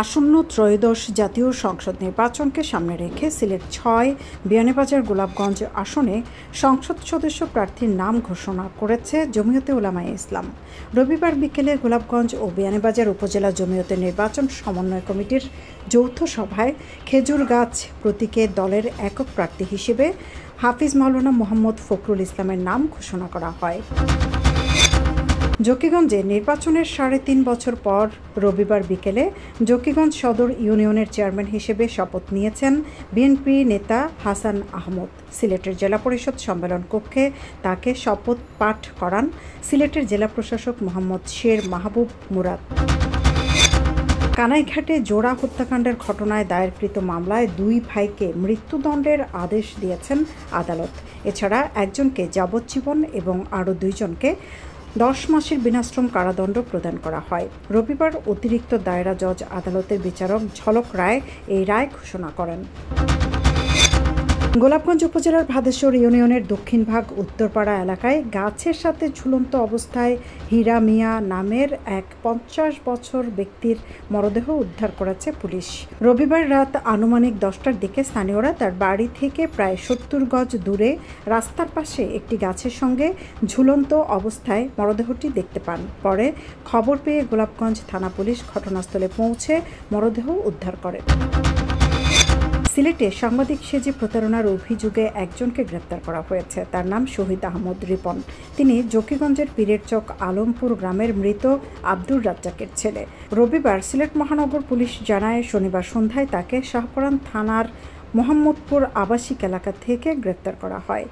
আসন্ন ত্রয়োদশ জাতীয় সংসদ নির্বাচনকে সামনে রেখে সিলেট ৬ বিয়ানীবাজার গোলাপগঞ্জ আসনে সংসদ সদস্য প্রার্থীর নাম ঘোষণা করেছে জমিয়তে উলামায়ে ইসলাম। রবিবার বিকেলে গোলাপগঞ্জ ও বিয়ানীবাজার উপজেলা জমিয়তের নির্বাচন সমন্বয় কমিটির যৌথ সভায় খেজুর গাছ প্রতীকে দলের একক প্রার্থী হিসেবে হাফিজ মাওলানা মোহাম্মদ ফখরুল ইসলামের নাম ঘোষণা করা হয়। জকিগঞ্জে নির্বাচনের ৩.৫ বছর পর রবিবার বিকেলে জকিগঞ্জ সদর ইউনিয়নের চেয়ারম্যান হিসেবে শপথ নিয়েছেন বিএনপি নেতা হাসান আহমদ। সিলেটের জেলা পরিষদ সম্মেলন কক্ষে তাকে শপথ পাঠ করান সিলেটের জেলা প্রশাসক মোহাম্মদ শের মাহবুব মুরাদ। কানাইঘাটে জোড়া হত্যাকাণ্ডের ঘটনায় দায়েরকৃত মামলায় ২ ভাইকে মৃত্যুদণ্ডের আদেশ দিয়েছেন আদালত। এছাড়া একজনকে যাবজ্জীবন এবং আরও ২ জনকে ১০ মাসের বিনাশ্রম কারাদণ্ড প্রদান করা হয়। রবিবার অতিরিক্ত দায়রা জজ আদালতের বিচারক ঝলক রায় এই রায় ঘোষণা করেন। গোলাপগঞ্জ উপজেলার ভাদেশ্বর ইউনিয়নের দক্ষিণ ভাগ উত্তরপাড়া এলাকায় গাছের সাথে ঝুলন্ত অবস্থায় হীরা মিয়া নামের এক ৫০ বছর ব্যক্তির মরদেহ উদ্ধার করেছে পুলিশ। রবিবার রাত আনুমানিক ১০টার দিকে স্থানীয়রা তার বাড়ি থেকে প্রায় ৭০ গজ দূরে রাস্তার পাশে একটি গাছের সঙ্গে ঝুলন্ত অবস্থায় মরদেহটি দেখতে পান। পরে খবর পেয়ে গোলাপগঞ্জ থানা পুলিশ ঘটনাস্থলে পৌঁছে মরদেহ উদ্ধার করে। সিলেটে সাংবাদিক সেজে প্রতারণার অভিযোগে একজনকে গ্রেপ্তার করা হয়েছে। তার নাম শহীদ আহমদ রিপন। তিনি জকিগঞ্জের পীরের চক আলমপুর গ্রামের মৃত আব্দুর রাজ্জাকের ছেলে। রবিবার সিলেট মহানগর পুলিশ জানায়, শনিবার সন্ধ্যায় তাকে শাহপরান থানার মোহাম্মদপুর আবাসিক এলাকা থেকে গ্রেপ্তার করা হয়।